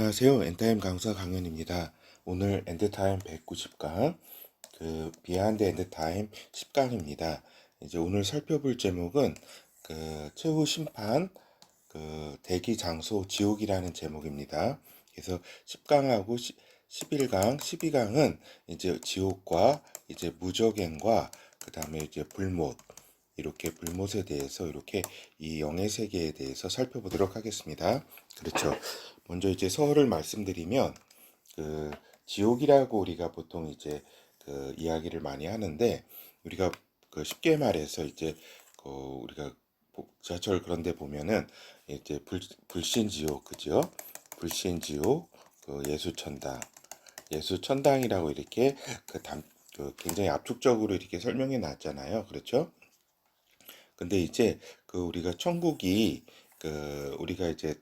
안녕하세요. 엔타임 강사 강연입니다. 오늘 엔드타임 190강, 비하인드 엔드타임 10강입니다. 이제 오늘 살펴볼 제목은 최후 심판, 대기 장소 지옥이라는 제목입니다. 그래서 10강하고 11강, 12강은 이제 지옥과 이제 무저갱과 그 다음에 이제 불못, 이렇게 불못에 대해서 이렇게 이 영의 세계에 대해서 살펴보도록 하겠습니다. 그렇죠. 먼저 이제 서를 말씀드리면 그 지옥이라고 우리가 보통 이제 이야기를 많이 하는데, 우리가 쉽게 말해서 이제 우리가 지하철 그런 데 보면은 이제 불신지옥, 그죠? 불신지옥, 예수천당이라고 이렇게 굉장히 압축적으로 이렇게 설명해 놨잖아요. 그렇죠? 근데 이제 우리가 천국이 우리가 이제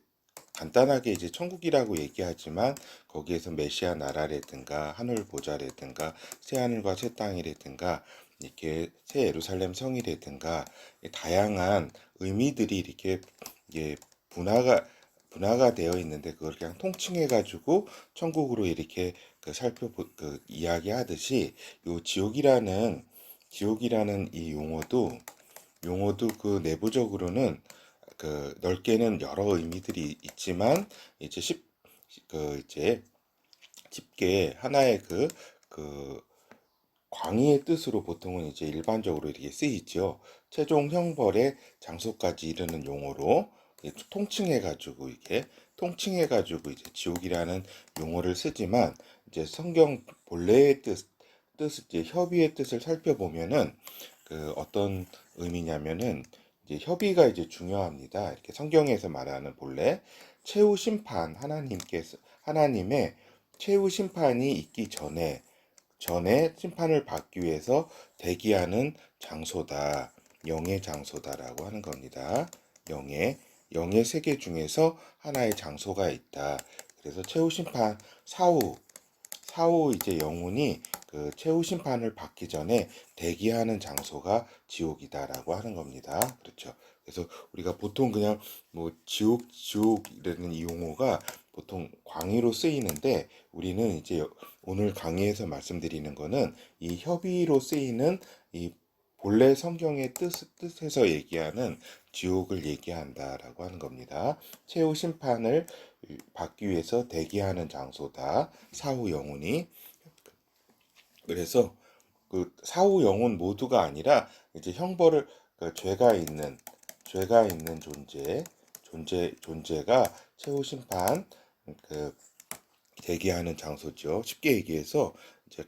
간단하게 이제 천국이라고 얘기하지만, 거기에서 메시아 나라라든가 하늘 보좌라든가 새 하늘과 새 땅이라든가 이렇게 새 예루살렘 성이라든가 다양한 의미들이 이렇게 분화가 되어 있는데, 그걸 그냥 통칭해 가지고 천국으로 이렇게 이야기하듯이, 요 지옥이라는 이 용어도 내부적으로는 넓게는 여러 의미들이 있지만, 이제 이제 쉽게 하나의 그 광의의 뜻으로 보통은 이제 일반적으로 이렇게 쓰이죠. 최종 형벌의 장소까지 이르는 용어로 통칭해가지고 이제 지옥이라는 용어를 쓰지만, 이제 성경 본래의 이제 협의의 뜻을 살펴보면은 어떤 의미냐면은, 이제 협의가 이제 중요합니다. 이렇게 성경에서 말하는 본래 최후 심판, 하나님의 최후 심판이 있기 전에 심판을 받기 위해서 대기하는 장소다, 영의 장소다라고 하는 겁니다. 영의 세계 중에서 하나의 장소가 있다. 그래서 최후 심판 사후 이제 영혼이 최후 심판을 받기 전에 대기하는 장소가 지옥이다라고 하는 겁니다. 그렇죠. 그래서 우리가 보통 그냥 뭐 지옥이라는 이 용어가 보통 광의로 쓰이는데, 우리는 이제 오늘 강의에서 말씀드리는 거는 이 협의로 쓰이는 이 본래 성경의 뜻에서 얘기하는 지옥을 얘기한다라고 하는 겁니다. 최후 심판을 받기 위해서 대기하는 장소다, 사후 영혼이. 그래서 사후 영혼 모두가 아니라 이제 형벌을, 죄가 있는 존재가 최후 심판 대기하는 장소죠. 쉽게 얘기해서 이제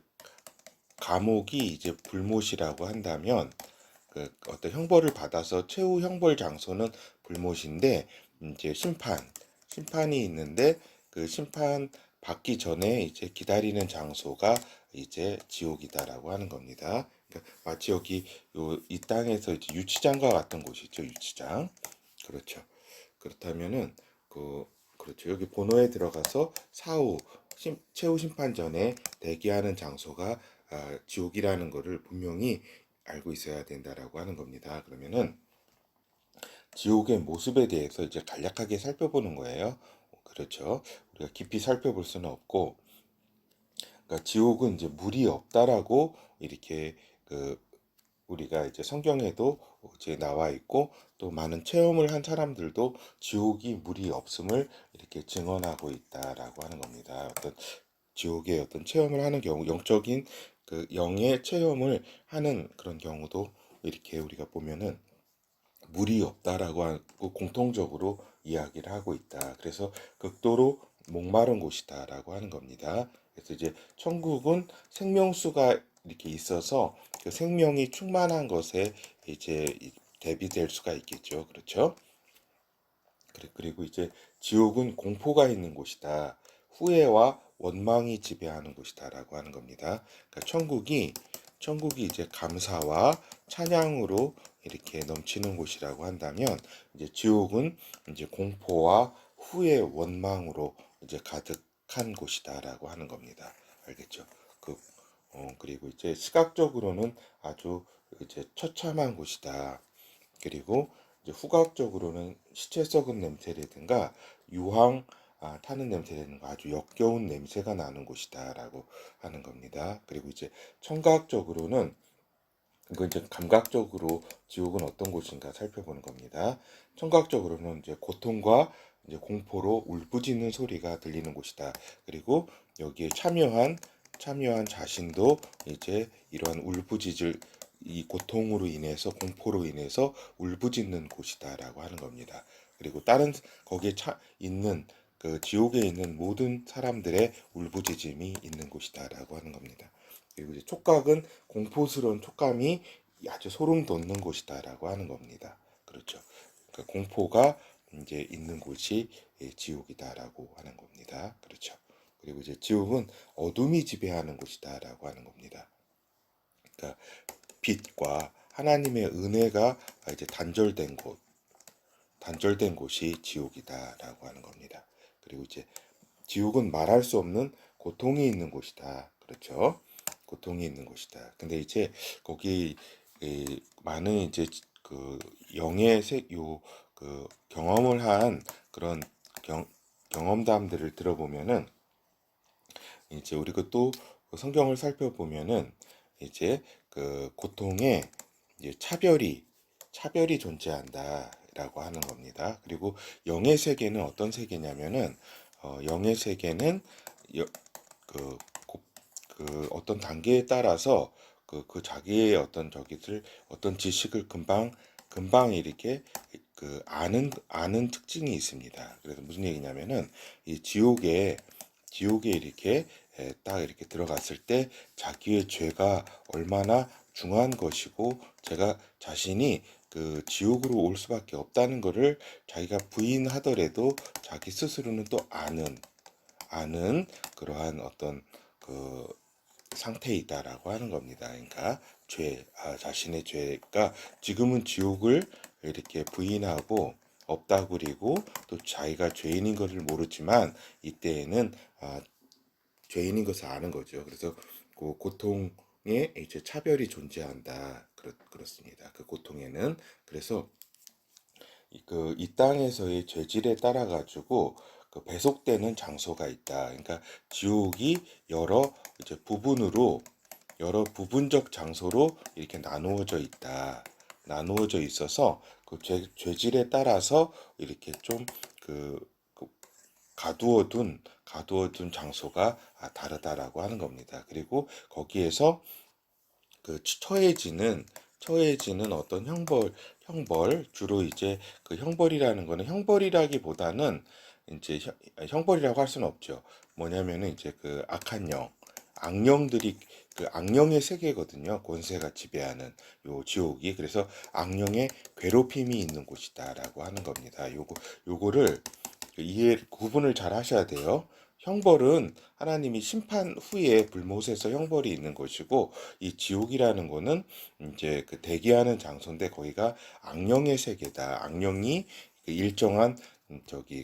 감옥이 이제 불못이라고 한다면, 어떤 형벌을 받아서 최후 형벌 장소는 불못인데, 이제 심판이 있는데, 심판 받기 전에 이제 기다리는 장소가 이제 지옥이다라고 하는 겁니다. 그러니까 마치 여기 이 땅에서 이제 유치장과 같은 곳이죠, 유치장. 그렇죠. 그렇다면은 그렇죠. 여기 본어에 들어가서 최후 심판 전에 대기하는 장소가 지옥이라는 거를 분명히 알고 있어야 된다라고 하는 겁니다. 그러면은 지옥의 모습에 대해서 이제 간략하게 살펴보는 거예요. 그렇죠. 우리가 깊이 살펴볼 수는 없고, 그러니까 지옥은 이제 물이 없다라고 이렇게 우리가 이제 성경에도 이제 나와 있고, 또 많은 체험을 한 사람들도 지옥이 물이 없음을 이렇게 증언하고 있다라고 하는 겁니다. 어떤 지옥의 어떤 체험을 하는 경우, 영적인 영의 체험을 하는 그런 경우도 이렇게 우리가 보면은 물이 없다라고 하고 공통적으로 이야기를 하고 있다. 그래서 극도로 목마른 곳이다라고 하는 겁니다. 그래서 이제 천국은 생명수가 이렇게 있어서 그 생명이 충만한 것에 이제 대비될 수가 있겠죠. 그렇죠? 그리고 이제 지옥은 공포가 있는 곳이다. 후회와 원망이 지배하는 곳이다라고 하는 겁니다. 그러니까 천국이 이제 감사와 찬양으로 이렇게 넘치는 곳이라고 한다면, 이제 지옥은 이제 공포와 후회, 원망으로 이제 가득한 곳이다라고 하는 겁니다. 알겠죠? 그리고 이제 시각적으로는 아주 이제 처참한 곳이다. 그리고 이제 후각적으로는 시체 썩은 냄새라든가 유황 타는 냄새 되는 거 아주 역겨운 냄새가 나는 곳이다라고 하는 겁니다. 그리고 이제 청각적으로는 이건 이제 감각적으로 지옥은 어떤 곳인가 살펴보는 겁니다. 청각적으로는 이제 고통과 이제 공포로 울부짖는 소리가 들리는 곳이다. 그리고 여기에 참여한 자신도 이제 이러한 울부짖을 이 고통으로 인해서 공포로 인해서 울부짖는 곳이다라고 하는 겁니다. 그리고 다른 거기에 있는 그 지옥에 있는 모든 사람들의 울부짖음이 있는 곳이다라고 하는 겁니다. 그리고 이제 촉각은 공포스러운 촉감이 아주 소름 돋는 곳이다라고 하는 겁니다. 그렇죠. 그러니까 공포가 이제 있는 곳이 지옥이다라고 하는 겁니다. 그렇죠. 그리고 이제 지옥은 어둠이 지배하는 곳이다라고 하는 겁니다. 그러니까 빛과 하나님의 은혜가 이제 단절된 곳이 지옥이다라고 하는 겁니다. 그리고 이제 지옥은 말할 수 없는 고통이 있는 곳이다. 그렇죠? 고통이 있는 곳이다. 근데 이제 거기 많은 이제 그 영의 그 경험을 한 그런 경험담들을 들어보면은 이제 우리가 또 성경을 살펴보면은 이제 그 고통에 이제 차별이 존재한다라고 하는 겁니다. 그리고 영의 세계는 어떤 세계냐면은 영의 세계는 그, 그 어떤 단계에 따라서 그 자기의 어떤 지식을 금방 이렇게 그 아는 특징이 있습니다. 그래서 무슨 얘기냐면은 이 지옥에 이렇게 딱 이렇게 들어갔을 때 자기의 죄가 얼마나 중한 것이고 제가 자신이 그 지옥으로 올 수밖에 없다는 것을 자기가 부인하더라도 자기 스스로는 또 아는 그러한 어떤 그 상태이다라고 하는 겁니다. 그러니까 자신의 죄가 지금은 지옥을 이렇게 부인하고 없다고 그리고 또 자기가 죄인인 것을 모르지만 이때에는 죄인인 것을 아는 거죠. 그래서 그 고통에 이제 차별이 존재한다. 그렇습니다. 그 고통에는 그래서 이 땅에서의 죄질에 따라 가지고 그 배속되는 장소가 있다. 그러니까 지옥이 여러 부분적 장소로 이렇게 나누어져 있어서 그 죄질에 따라서 이렇게 좀그 가두어둔 장소가 다르다라고 하는 겁니다. 그리고 거기에서 그 처해지는 어떤 형벌 주로 이제 그 형벌이라는 거는 형벌이라기보다는 이제 형벌이라고 할 수는 없죠. 뭐냐면은 이제 그 악령들이 그 악령의 세계거든요. 권세가 지배하는 요 지옥이 그래서 악령의 괴롭힘이 있는 곳이다라고 하는 겁니다. 요거를 구분을 잘 하셔야 돼요. 형벌은 하나님이 심판 후에 불못에서 형벌이 있는 것이고 이 지옥이라는 거는 이제 그 대기하는 장소인데 거기가 악령의 세계다. 악령이 그 일정한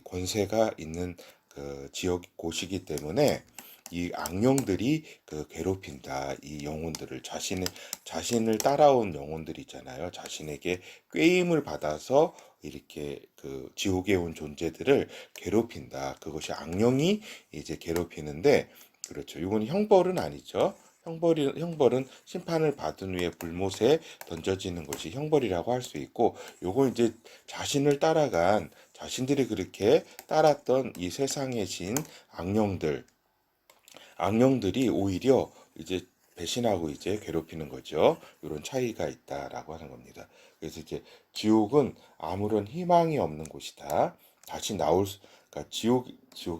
권세가 있는 그 지역 곳이기 때문에 이 악령들이 그 괴롭힌다. 이 영혼들을 자신을 따라온 영혼들 있잖아요. 자신에게 꾀임을 받아서 이렇게 그 지옥에 온 존재들을 괴롭힌다. 그것이 악령이 이제 괴롭히는데 그렇죠. 이건 형벌은 아니죠. 형벌은 심판을 받은 후에 불못에 던져지는 것이 형벌이라고 할 수 있고, 요건 이제 자신들이 그렇게 따랐던 이 세상의 신 악령들이 오히려 이제 배신하고 이제 괴롭히는 거죠. 이런 차이가 있다라고 하는 겁니다. 그래서 이제 지옥은 아무런 희망이 없는 곳이다. 그러니까 지옥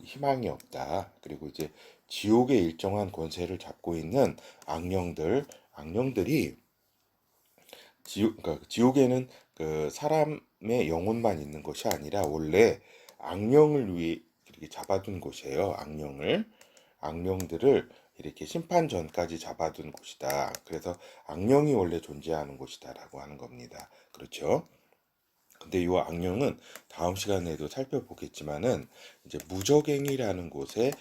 희망이 없다. 그리고 이제 지옥의 일정한 권세를 잡고 있는 악령들이 그러니까 지옥에는 그 사람의 영혼만 있는 것이 아니라 원래 악령을 위해 이렇게 잡아둔 곳이에요. 악령들을 이렇게 심판 전까지 잡아둔 곳이다. 그래서 악령이 원래 존재하는 곳이다라고 하는 겁니다. 그렇죠? 근데 이 악령은 다음 시간에도 살펴보겠지만은 이제 무적행이라는 곳에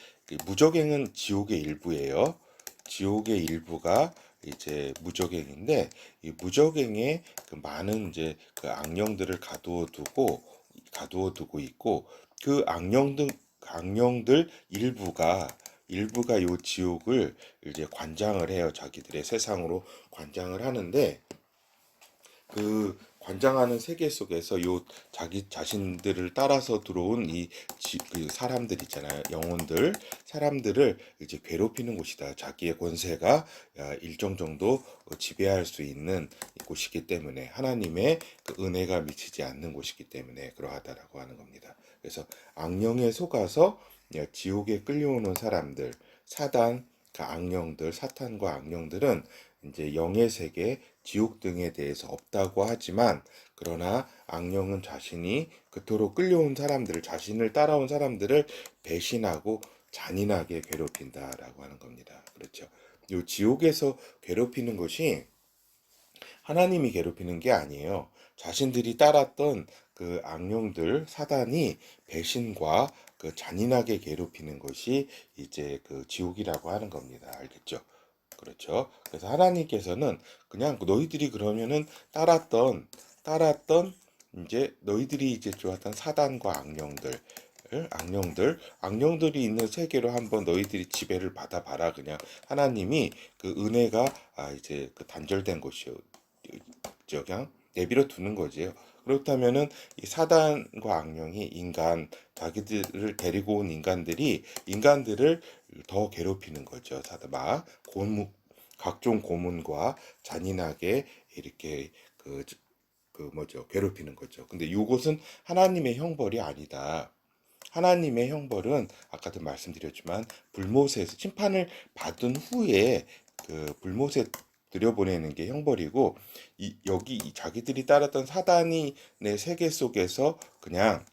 무적행은 지옥의 일부예요. 지옥의 일부가 이제 무적행인데 이 무적행에 그 많은 이제 그 악령들을 가두어 두고 있고 그 악령들 일부가 요 지옥을 이제 관장을 해요. 자기들의 세상으로 관장을 하는데, 그 관장하는 세계 속에서 요 자기 자신들을 따라서 들어온 그 사람들 있잖아요. 영혼들, 사람들을 이제 괴롭히는 곳이다. 자기의 권세가 일정 정도 지배할 수 있는 곳이기 때문에, 하나님의 그 은혜가 미치지 않는 곳이기 때문에 그러하다라고 하는 겁니다. 그래서 악령에 속아서 지옥에 끌려오는 사람들, 그 악령들, 사탄과 악령들은 이제 영의 세계, 지옥 등에 대해서 없다고 하지만, 그러나 악령은 자신이 그토록 끌려온 사람들을, 자신을 따라온 사람들을 배신하고 잔인하게 괴롭힌다라고 하는 겁니다. 그렇죠. 이 지옥에서 괴롭히는 것이 하나님이 괴롭히는 게 아니에요. 자신들이 따랐던 그 악령들, 사단이 배신과 그 잔인하게 괴롭히는 것이 이제 그 지옥이라고 하는 겁니다. 알겠죠? 그렇죠. 그래서 하나님께서는 그냥 너희들이 그러면은 따랐던 이제 너희들이 이제 좋았던 사단과 악령들이 있는 세계로 한번 너희들이 지배를 받아봐라. 그냥 하나님이 그 은혜가 이제 그 단절된 것이요. 그냥 내버려 두는 거지요. 그렇다면은 이 사단과 악령이 자기들을 데리고 온 인간들을 더 괴롭히는 거죠. 각종 고문과 잔인하게 이렇게 괴롭히는 거죠. 근데 이것은 하나님의 형벌이 아니다. 하나님의 형벌은 아까도 말씀드렸지만 불못에서 심판을 받은 후에 그 불못에 들여보내는 게 형벌이고, 여기 자기들이 따랐던 사단이 내 세계 속에서 그냥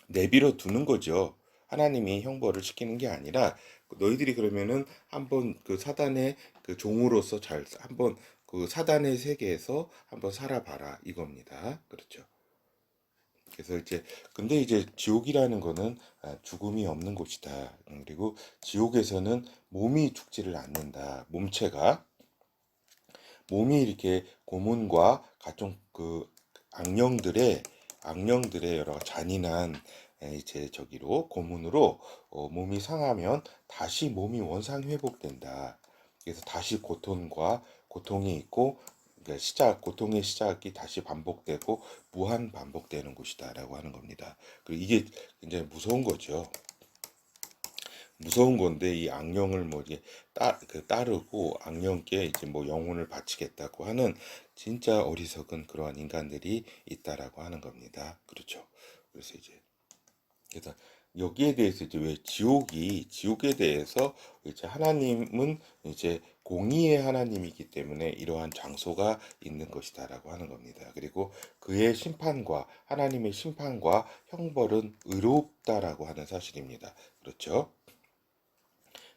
내버려 두는 거죠. 하나님이 형벌을 시키는 게 아니라, 너희들이 그러면은 한번 그 사단의 그 종으로서 한번 그 사단의 세계에서 한번 살아봐라 이겁니다. 그렇죠. 그래서 근데 이제 지옥이라는 거는 죽음이 없는 곳이다. 그리고 지옥에서는 몸이 죽지를 않는다. 몸이 이렇게 고문과 각종 그 악령들의 여러 잔인한 이제 저기로 고문으로 몸이 상하면 다시 몸이 원상 회복된다. 그래서 다시 고통이 있고, 그러니까 고통의 시작이 다시 반복되고 무한 반복되는 곳이다라고 하는 겁니다. 그리고 이게 굉장히 무서운 거죠. 무서운 건데, 이 악령을 뭐 이게 따르고 악령께 이제 뭐 영혼을 바치겠다고 하는 진짜 어리석은 그러한 인간들이 있다라고 하는 겁니다. 그렇죠. 그래서 여기에 대해서 이제 왜 지옥에 대해서 이제 하나님은 이제 공의의 하나님이기 때문에 이러한 장소가 있는 것이다라고 하는 겁니다. 그리고 하나님의 심판과 형벌은 의롭다라고 하는 사실입니다. 그렇죠?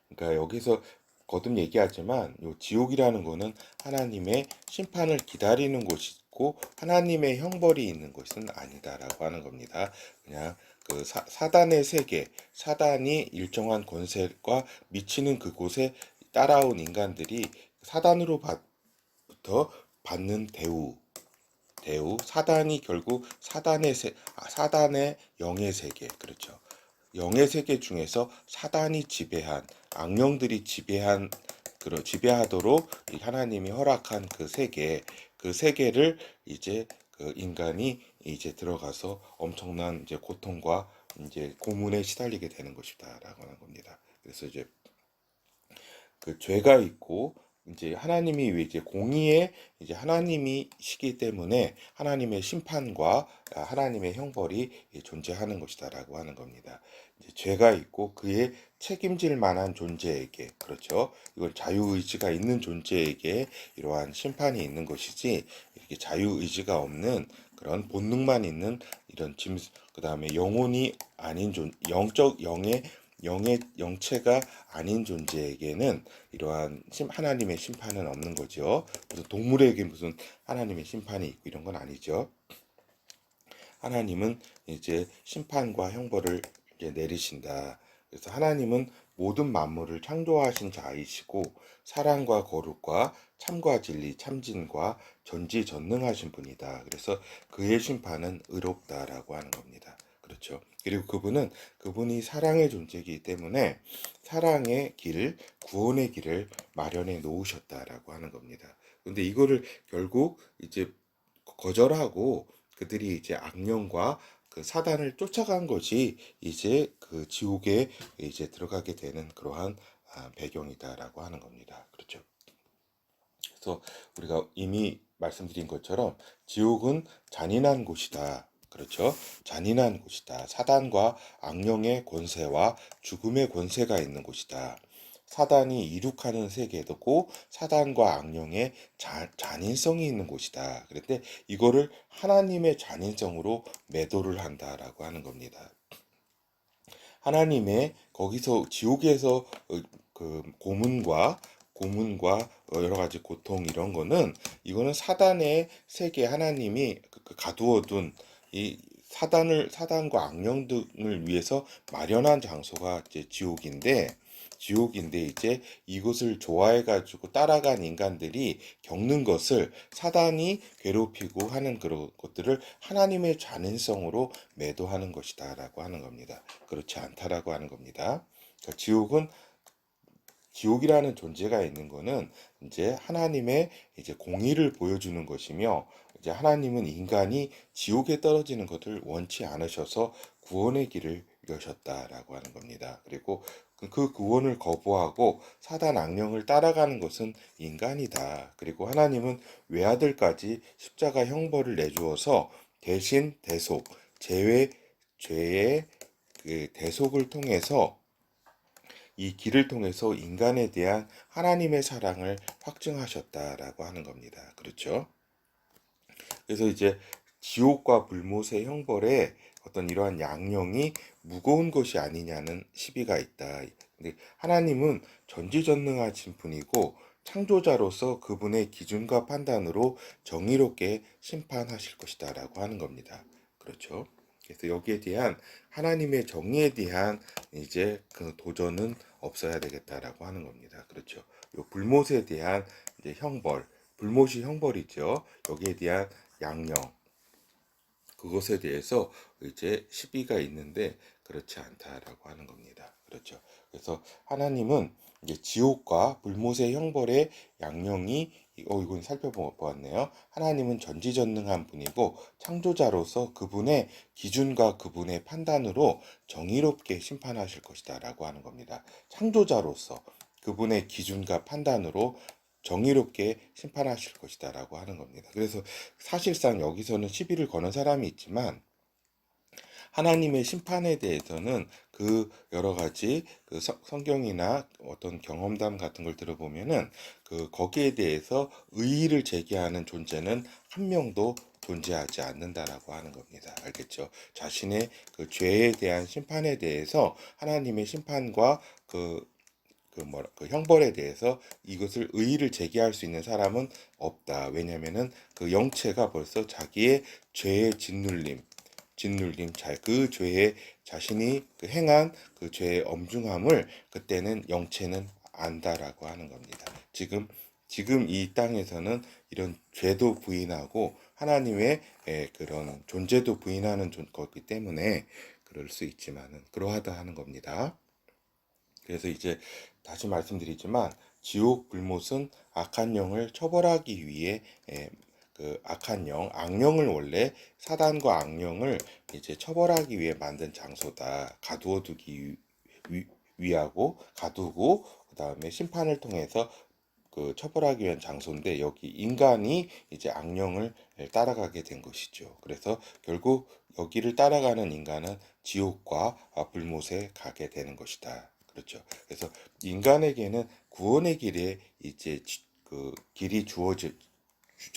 그러니까 여기서 거듭 얘기하지만 요 지옥이라는 거는 하나님의 심판을 기다리는 곳이고 하나님의 형벌이 있는 곳은 아니다라고 하는 겁니다. 그냥 그 사단의 세계, 사단이 일정한 권세가 미치는 그곳에 따라온 인간들이 사단으로부터 받는 사단이 결국 사단의 영의 세계, 그렇죠. 영의 세계 중에서 사단이 지배한, 악령들이 지배하도록 하나님이 허락한 그 세계를 이제 그 인간이 이제 들어가서 엄청난 이제 고통과 이제 고문에 시달리게 되는 것이다라고 하는 겁니다. 그래서 이제 그 죄가 있고, 이제 하나님이 이제 공의의 이제 하나님이시기 때문에 하나님의 심판과 하나님의 형벌이 존재하는 것이다라고 하는 겁니다. 이제 죄가 있고 그의 책임질 만한 존재에게, 그렇죠. 이건 자유의지가 있는 존재에게 이러한 심판이 있는 것이지, 이렇게 자유의지가 없는 그런 본능만 있는 이런 그다음에 영혼이 아닌 영의 영체가 아닌 존재에게는 이러한 하나님의 심판은 없는 거죠. 무슨 동물에게 무슨 하나님의 심판이 있고 이런 건 아니죠. 하나님은 이제 심판과 형벌을 이제 내리신다. 그래서 하나님은 모든 만물을 창조하신 자이시고 사랑과 거룩과 참과 진리, 참진과 전지전능하신 분이다. 그래서 그의 심판은 의롭다라고 하는 겁니다. 그렇죠. 그렇죠. 그리고 그분이 사랑의 존재이기 때문에 사랑의 길, 구원의 길을 마련해 놓으셨다라고 하는 겁니다. 근데 이거를 결국 이제 거절하고 그들이 이제 악령과 그 사단을 쫓아간 것이 이제 그 지옥에 이제 들어가게 되는 그러한 배경이다라고 하는 겁니다. 그렇죠. 그래서 우리가 이미 말씀드린 것처럼 지옥은 잔인한 곳이다. 그렇죠. 잔인한 곳이다. 사단과 악령의 권세와 죽음의 권세가 있는 곳이다. 사단이 이룩하는 세계고 사단과 악령의 잔인성이 있는 곳이다. 그런데 이거를 하나님의 잔인성으로 매도를 한다라고 하는 겁니다. 하나님의 거기서 지옥에서 그 고문과 여러 가지 고통 이런 거는 이거는 사단의 세계 하나님이 가두어둔 이 사단과 악령 등을 위해서 마련한 장소가 이제 지옥인데 이제 이곳을 좋아해 가지고 따라간 인간들이 겪는 것을 사단이 괴롭히고 하는 그런 것들을 하나님의 잔인성으로 매도하는 것이다라고 하는 겁니다. 그렇지 않다라고 하는 겁니다. 그러니까 지옥이라는 존재가 있는 거는 이제 하나님의 이제 공의를 보여주는 것이며 이제 하나님은 인간이 지옥에 떨어지는 것을 원치 않으셔서 구원의 길을 여셨다라고 하는 겁니다. 그리고 그 구원을 거부하고 사단 악령을 따라가는 것은 인간이다. 그리고 하나님은 외아들까지 십자가 형벌을 내주어서 대신 대속, 죄의 그 대속을 통해서 이 길을 통해서 인간에 대한 하나님의 사랑을 확증하셨다라고 하는 겁니다. 그렇죠? 그래서 이제 지옥과 불못의 형벌에 어떤 이러한 양령이 무거운 것이 아니냐는 시비가 있다. 근데 하나님은 전지전능하신 분이고 창조자로서 그분의 기준과 판단으로 정의롭게 심판하실 것이다라고 하는 겁니다. 그렇죠? 그래서 여기에 대한 하나님의 정의에 대한 이제 그 도전은 없어야 되겠다라고 하는 겁니다. 그렇죠? 요 불못에 대한 이제 불못이 형벌이죠. 여기에 대한 양령, 그것에 대해서 이제 시비가 있는데 그렇지 않다라고 하는 겁니다. 그렇죠. 그래서 하나님은 이제 지옥과 불못의 형벌의 양령이 이건 살펴보았네요. 하나님은 전지전능한 분이고 창조자로서 그분의 기준과 그분의 판단으로 정의롭게 심판하실 것이다라고 하는 겁니다. 창조자로서 그분의 기준과 판단으로 정의롭게 심판하실 것이다라고 하는 겁니다. 그래서 사실상 여기서는 시비를 거는 사람이 있지만 하나님의 심판에 대해서는 그 여러 가지 그 성경이나 어떤 경험담 같은 걸 들어보면은 그 거기에 대해서 의의를 제기하는 존재는 한 명도 존재하지 않는다라고 하는 겁니다. 알겠죠? 자신의 그 죄에 대한 심판에 대해서 하나님의 심판과 그 형벌에 대해서 이것을 의의를 제기할 수 있는 사람은 없다. 왜냐면은 그 영체가 벌써 자기의 죄의 짓눌림, 그 죄에 자신이 그 행한 그 죄의 엄중함을 그때는 영체는 안다라고 하는 겁니다. 지금 이 땅에서는 이런 죄도 부인하고 하나님의 그런 존재도 부인하는 거기 때문에 그럴 수 있지만은 그러하다 하는 겁니다. 그래서 이제 다시 말씀드리지만 지옥 불못은 악한 영을 처벌하기 위해 그 악령을 원래 사단과 악령을 이제 처벌하기 위해 만든 장소다. 가두어두기 위하고 가두고 그다음에 심판을 통해서 그 처벌하기 위한 장소인데 여기 인간이 이제 악령을 따라가게 된 것이죠. 그래서 결국 여기를 따라가는 인간은 지옥과 불못에 가게 되는 것이다. 그렇죠. 그래서 인간에게는 구원의 길에 이제 그 길이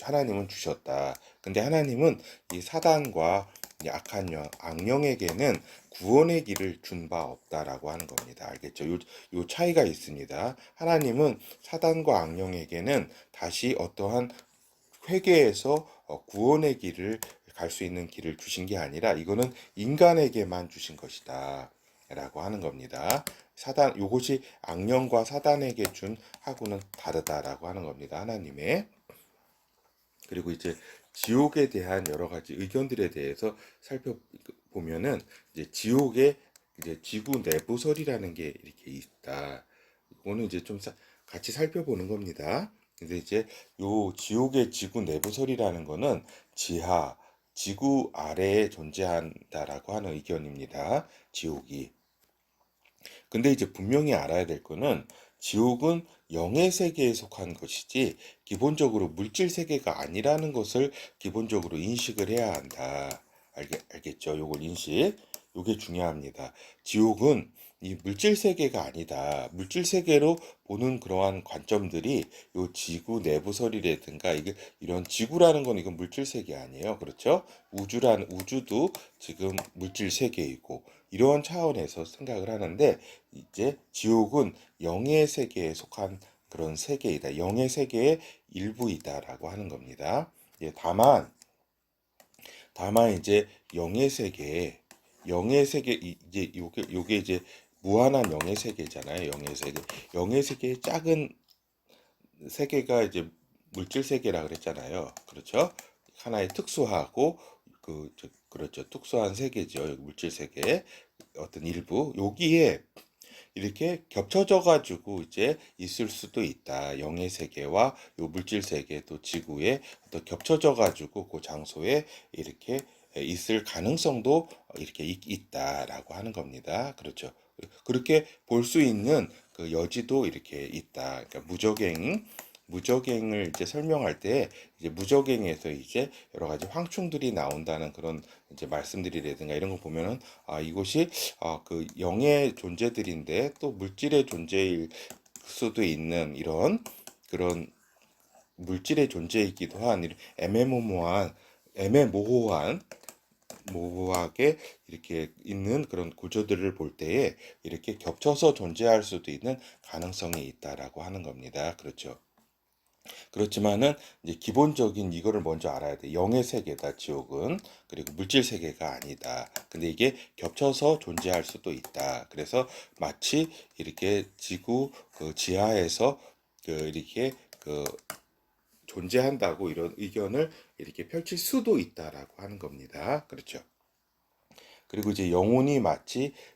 하나님은 주셨다. 근데 하나님은 이 사단과 이 악령에게는 구원의 길을 준 바 없다라고 하는 겁니다. 알겠죠? 요 차이가 있습니다. 하나님은 사단과 악령에게는 다시 어떠한 회개에서 구원의 길을 갈 수 있는 길을 주신 게 아니라 이거는 인간에게만 주신 것이다. 라고 하는 겁니다. 요것이 악령과 사단에게 준 하고는 다르다라고 하는 겁니다. 하나님의. 그리고 이제 지옥에 대한 여러 가지 의견들에 대해서 보면은 이제 지옥의 이제 지구 내부설이라는 게 이렇게 있다. 이거는 이제 좀 같이 살펴보는 겁니다. 근데 이제 요 지옥의 지구 내부설이라는 거는 지하, 지구 아래에 존재한다라고 하는 의견입니다. 지옥이. 근데 이제 분명히 알아야 될 거는 지옥은 영의 세계에 속한 것이지 기본적으로 물질 세계가 아니라는 것을 기본적으로 인식을 해야 한다. 알겠죠? 요걸 인식. 요게 중요합니다. 지옥은 이 물질 세계가 아니다. 물질 세계로 보는 그러한 관점들이 요 지구 내부설이라든가 이게 이런 지구라는 건 이건 물질 세계 아니에요. 그렇죠? 우주도 지금 물질 세계이고 이러한 차원에서 생각을 하는데 이제 지옥은 영의 세계에 속한 그런 세계이다. 영의 세계의 일부이다라고 하는 겁니다. 예, 다만 이제 영의 세계 이제 요게 이제 무한한 영의 세계잖아요. 영의 세계. 영의 세계의 작은 세계가 이제 물질 세계라 그랬잖아요. 그렇죠? 하나의 특수하고 그렇죠. 특수한 세계죠. 물질 세계 어떤 일부 여기에 이렇게 겹쳐져 가지고 이제 있을 수도 있다. 영의 세계와 요 물질 세계 또 지구에 또 겹쳐져 가지고 그 장소에 이렇게 있을 가능성도 이렇게 있다라고 하는 겁니다. 그렇죠. 그렇게 볼 수 있는 그 여지도 이렇게 있다. 그러니까 무적행을 이제 설명할 때 이제 무적행에서 이제 여러 가지 황충들이 나온다는 그런 이제 말씀들이라든가 이런 거 보면은 이것이 그 영의 존재들인데 또 물질의 존재일 수도 있는 이런 그런 물질의 존재이기도 한 이런 애매모호한 모호하게 이렇게 있는 그런 구조들을 볼 때에 이렇게 겹쳐서 존재할 수도 있는 가능성이 있다라고 하는 겁니다. 그렇죠. 그렇지만은 이제 기본적인 이거를 먼저 알아야 돼. 영의 세계다, 지옥은. 그리고 물질 세계가 아니다. 근데 이게 겹쳐서 존재할 수도 있다. 그래서 마치 이렇게 지구 그 지하에서 이렇게 존재한다고 이런 의견을 이렇게 펼칠 수도 있다라고 하는 겁니다. 그렇죠. 그리고 이제 영혼이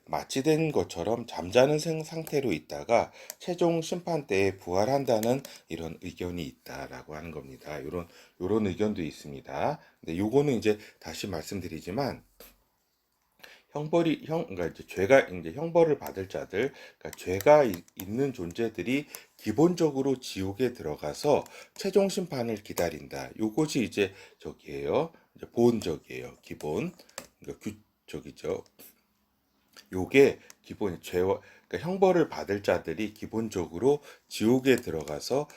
마치된 것처럼 잠자는 상태로 있다가 최종 심판 때에 부활한다는 이런 의견이 있다라고 하는 겁니다. 요런 의견도 있습니다. 근데 요거는 이제 다시 말씀드리지만 그러니까 이제 형벌을 받을 자들, 그러니까 있는 존재들이 기본적으로 지옥에 들어가서 최종 심판을 기다린다. 요것이 이제 저기예요. 이제 보온적이에요. 기본. 그러니까 저기죠. 요게 기본 그러니까 형벌을 받을 자들이 기본적으로 지옥에 들어가서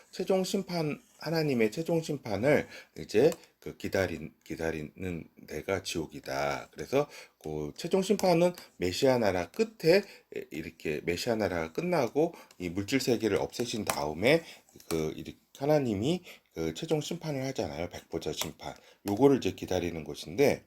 하나님의 최종 심판을 이제 기다리는 데가 지옥이다. 그래서 그 최종 심판은 메시아 나라 끝에 이렇게 메시아 나라가 끝나고 이 물질 세계를 없애신 다음에 하나님이 그 최종 심판을 하잖아요. 백보자 심판. 요거를 이제 기다리는 것인데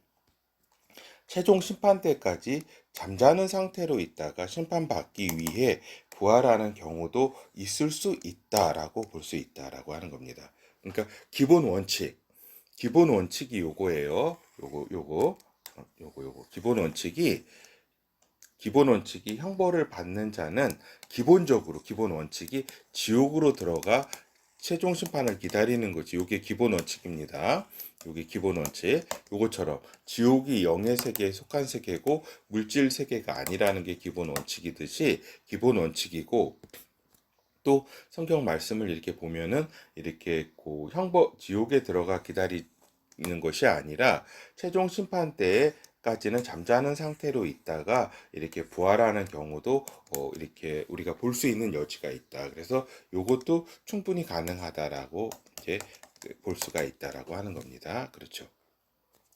최종 심판 때까지 잠자는 상태로 있다가 심판받기 위해 부활하는 경우도 있을 수 있다라고 볼 수 있다라고 하는 겁니다. 그러니까 기본 원칙이 요거예요. 요거. 기본 원칙이 형벌을 받는 자는 기본 원칙이 지옥으로 들어가 최종 심판을 기다리는 거지. 요게 기본 원칙입니다. 요게 기본 원칙. 요것처럼 지옥이 영의 세계에 속한 세계고 물질 세계가 아니라는 게 기본 원칙이듯이 기본 원칙이고 또 성경 말씀을 이렇게 보면은 이렇게 지옥에 들어가 기다리는 것이 아니라 최종 심판 때까지는 잠자는 상태로 있다가 이렇게 부활하는 경우도 이렇게 우리가 볼 수 있는 여지가 있다. 그래서 요것도 충분히 가능하다라고 이제 볼 수가 있다라고 하는 겁니다. 그렇죠.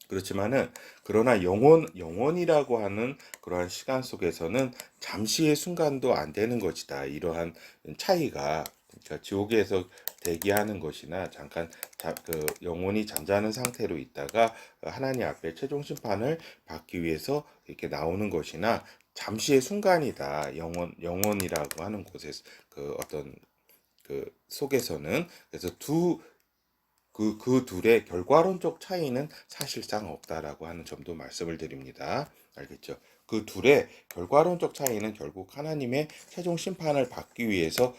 그렇지만은 그러나 영원이라고 하는 그러한 시간 속에서는 잠시의 순간도 안 되는 것이다. 이러한 차이가 그러니까 지옥에서 대기하는 것이나 잠깐 영혼이 잠자는 상태로 있다가 하나님 앞에 최종 심판을 받기 위해서 이렇게 나오는 것이나 잠시의 순간이다. 영원이라고 하는 곳에서 어떤 속에서는 그래서 그 둘의 결과론적 차이는 사실상 없다라고 하는 점도 말씀을 드립니다. 알겠죠? 그 둘의 결과론적 차이는 결국 하나님의 최종 심판을 받기 위해서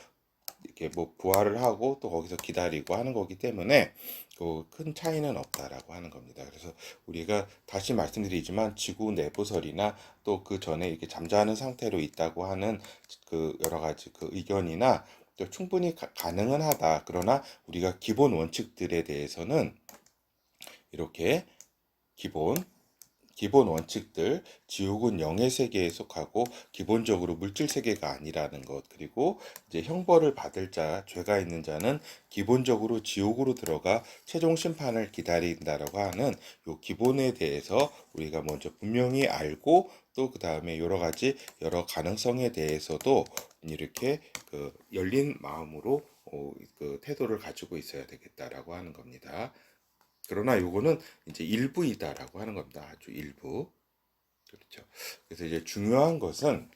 이렇게 뭐 부활을 하고 또 거기서 기다리고 하는 거기 때문에 그 큰 차이는 없다라고 하는 겁니다. 그래서 우리가 다시 말씀드리지만 지구 내부설이나 또 그 전에 이렇게 잠자는 상태로 있다고 하는 그 여러 가지 그 의견이나 또 충분히 가능은 하다. 그러나 우리가 기본 원칙들에 대해서는 이렇게 기본 원칙들, 지옥은 영의 세계에 속하고 기본적으로 물질 세계가 아니라는 것, 그리고 이제 형벌을 받을 자, 죄가 있는 자는 기본적으로 지옥으로 들어가 최종 심판을 기다린다라고 하는 요 기본에 대해서 우리가 먼저 분명히 알고 또 그 다음에 여러 가능성에 대해서도 이렇게 그 열린 마음으로 그 태도를 가지고 있어야 되겠다라고 하는 겁니다. 그러나 요거는 이제 일부이다라고 하는 겁니다. 아주 일부. 그렇죠. 그래서 중요한 것은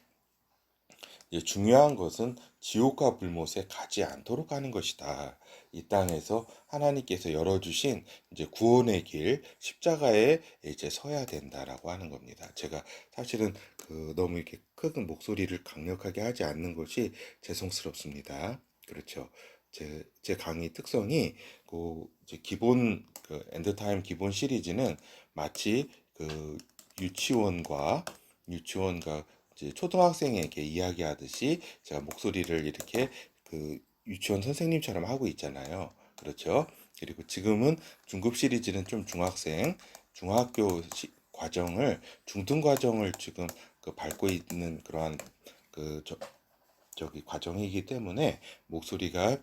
지옥과 불못에 가지 않도록 하는 것이다. 이 땅에서 하나님께서 열어주신 이제 구원의 길, 십자가에 이제 서야 된다라고 하는 겁니다. 제가 사실은 그 너무 이렇게 큰 목소리를 강력하게 하지 않는 것이 죄송스럽습니다. 그렇죠. 제 강의 특성이 그 이제 기본 그 엔드타임 기본 시리즈는 마치 그 유치원과 이제 초등학생에게 이야기하듯이 제가 목소리를 이렇게 그 유치원 선생님처럼 하고 있잖아요. 그렇죠? 그리고 지금은 중급 시리즈는 좀 중학교 과정을, 중등 과정을 지금 그 밟고 있는 그러한 그 저기 과정이기 때문에 목소리가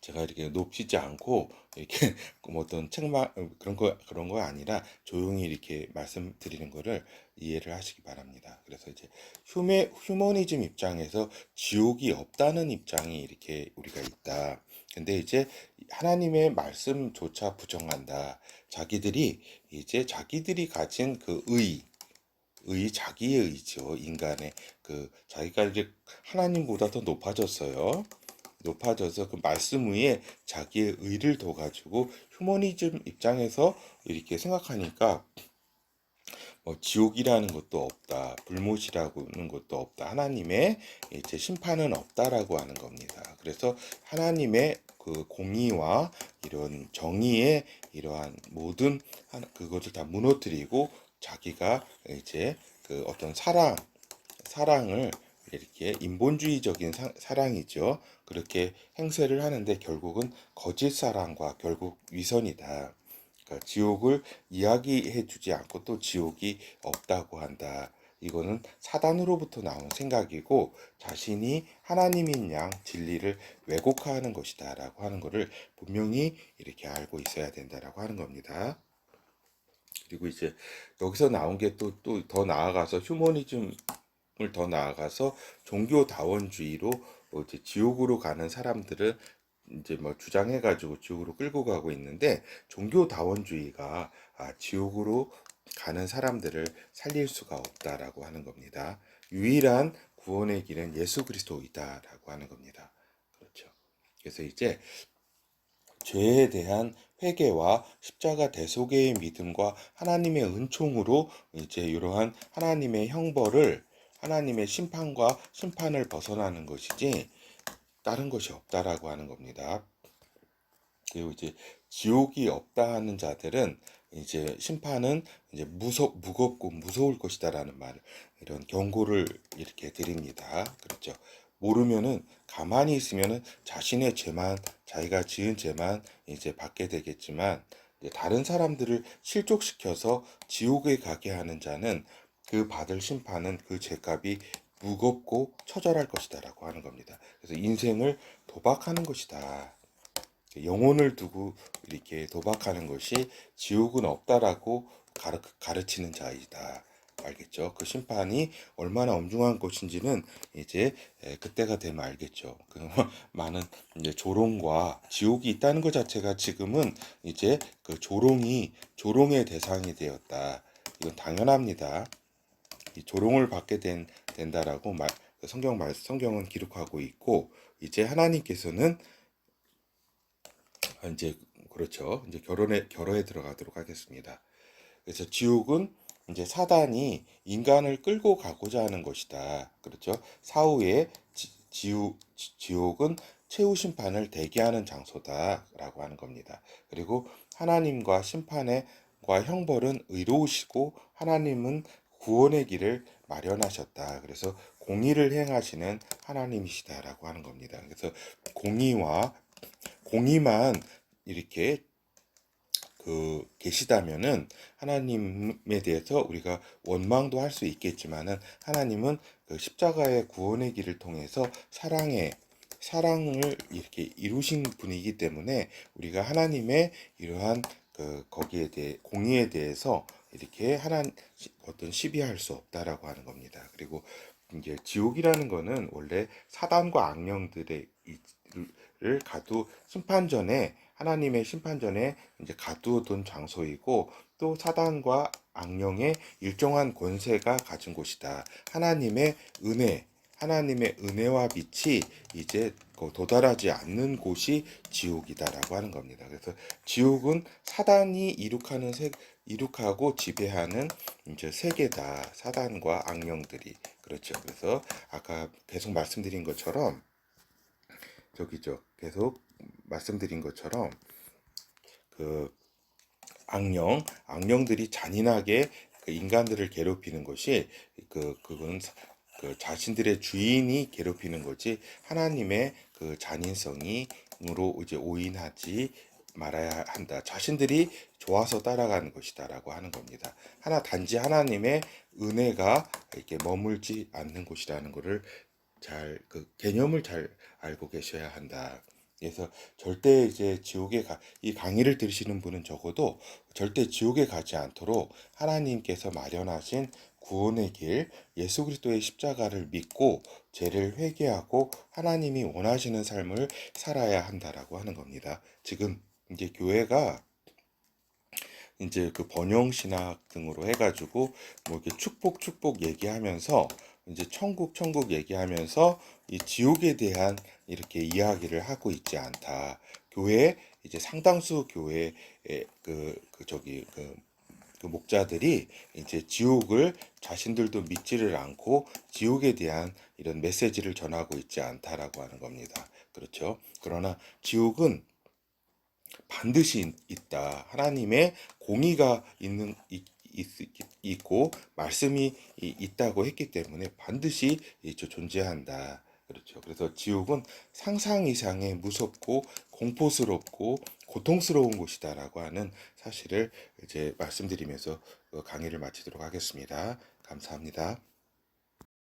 제가 이렇게 높이지 않고 이렇게 뭐 어떤 책망 그런 거 아니라 조용히 이렇게 말씀드리는 거를 이해를 하시기 바랍니다. 그래서 이제 휴머니즘 입장에서 지옥이 없다는 입장이 이렇게 우리가 있다. 근데 이제 하나님의 말씀조차 부정한다. 자기들이 가진 그 자기의 의죠. 인간의 그 자기가 이제 하나님보다 더 높아져서 그 말씀 위에 자기의 의를 둬가지고 휴머니즘 입장에서 이렇게 생각하니까 뭐 지옥이라는 것도 없다, 불못이라는 것도 없다, 하나님의 이제 심판은 없다라고 하는 겁니다. 그래서 하나님의 그 공의와 이런 정의의 이러한 모든 그것을 다 무너뜨리고 자기가 이제 그 어떤 사랑을 이렇게 인본주의적인 사랑이죠. 그렇게 행세를 하는데 결국은 거짓 사랑과 결국 위선이다. 그러니까 지옥을 이야기해 주지 않고 또 지옥이 없다고 한다. 이거는 사단으로부터 나온 생각이고 자신이 하나님인 양 진리를 왜곡하는 것이다라고 하는 것을 분명히 이렇게 알고 있어야 된다라고 하는 겁니다. 그리고 이제 여기서 나온 게 또 더 나아가서 휴머니즘을 더 나아가서 종교다원주의로 이제 지옥으로 가는 사람들은 이제 뭐 주장해가지고 지옥으로 끌고 가고 있는데 종교다원주의가 지옥으로 가는 사람들을 살릴 수가 없다라고 하는 겁니다. 유일한 구원의 길은 예수 그리스도이다라고 하는 겁니다. 그렇죠. 그래서 이제 죄에 대한 회개와 십자가 대속의 믿음과 하나님의 은총으로 이제 이러한 하나님의 심판을 벗어나는 것이지 다른 것이 없다라고 하는 겁니다. 그리고 이제 지옥이 없다 하는 자들은 이제 심판은 이제 무겁고 무서울 것이다라는 이런 경고를 이렇게 드립니다. 그렇죠. 모르면은 가만히 있으면은 자기가 지은 죄만 이제 받게 되겠지만 이제 다른 사람들을 실족시켜서 지옥에 가게 하는 자는 그 받을 심판은 그 죄값이 무겁고 처절할 것이다라고 하는 겁니다. 그래서 인생을 도박하는 것이다. 영혼을 두고 이렇게 도박하는 것이 지옥은 없다라고 가르치는 자이다. 알겠죠? 그 심판이 얼마나 엄중한 것인지는 이제 그때가 되면 알겠죠. 그 많은 이제 조롱과 지옥이 있다는 것 자체가 지금은 이제 그 조롱의 대상이 되었다. 이건 당연합니다. 이 조롱을 받게 된다라고 성경은 기록하고 있고 이제 하나님께서는 이제 그렇죠. 이제 결혼에 들어가도록 하겠습니다. 그래서 지옥은 이제 사단이 인간을 끌고 가고자 하는 것이다. 그렇죠? 사후에 지옥은 최후 심판을 대기하는 장소다라고 하는 겁니다. 그리고 하나님과 심판과 형벌은 의로우시고 하나님은 구원의 길을 마련하셨다. 그래서 공의를 행하시는 하나님이시다라고 하는 겁니다. 그래서 공의만 이렇게 계시다면은 하나님에 대해서 우리가 원망도 할 수 있겠지만은 하나님은 그 십자가의 구원의 길을 통해서 사랑을 이렇게 이루신 분이기 때문에 우리가 하나님의 이러한 거기에 대해 공의에 대해서 이렇게 어떤 시비할 수 없다라고 하는 겁니다. 그리고 이제 지옥이라는 거는 원래 사단과 악령들의 를 가두 심판전에 하나님의 심판전에 이제 가두어둔 장소이고 또 사단과 악령의 일정한 권세가 가진 곳이다. 하나님의 은혜와 빛이 이제 도달하지 않는 곳이 지옥이다라고 하는 겁니다. 그래서 지옥은 사단이 이룩하고 지배하는 이제 세계다. 사단과 악령들이 그렇죠. 그래서 아까 계속 말씀드린 것처럼 계속 말씀드린 것처럼 그 악령들이 잔인하게 그 인간들을 괴롭히는 것이 그건 그 자신들의 주인이 괴롭히는 거지 하나님의 그 잔인성이므로 이제 오인하지 말아야 한다. 자신들이 좋아서 따라가는 것이다라고 하는 겁니다. 단지 하나님의 은혜가 이렇게 머물지 않는 곳이라는 것을 개념을 잘 알고 계셔야 한다. 그래서 절대 이제 이 강의를 들으시는 분은 적어도 절대 지옥에 가지 않도록 하나님께서 마련하신 구원의 길, 예수 그리스도의 십자가를 믿고 죄를 회개하고 하나님이 원하시는 삶을 살아야 한다라고 하는 겁니다. 지금 이제 교회가 이제 그 번영 신학 등으로 해가지고 뭐 이렇게 축복 얘기하면서 이제 천국 얘기하면서 이 지옥에 대한 이렇게 이야기를 하고 있지 않다. 이제 상당수 교회의 그 목자들이 이제 지옥을 자신들도 믿지를 않고 지옥에 대한 이런 메시지를 전하고 있지 않다라고 하는 겁니다. 그렇죠? 그러나 지옥은 반드시 있다. 하나님의 공의가 있고 말씀이 있다고 했기 때문에 반드시 존재한다. 그렇죠. 그래서 지옥은 상상 이상의 무섭고 공포스럽고 고통스러운 곳이다라고 하는 사실을 이제 말씀드리면서 강의를 마치도록 하겠습니다. 감사합니다.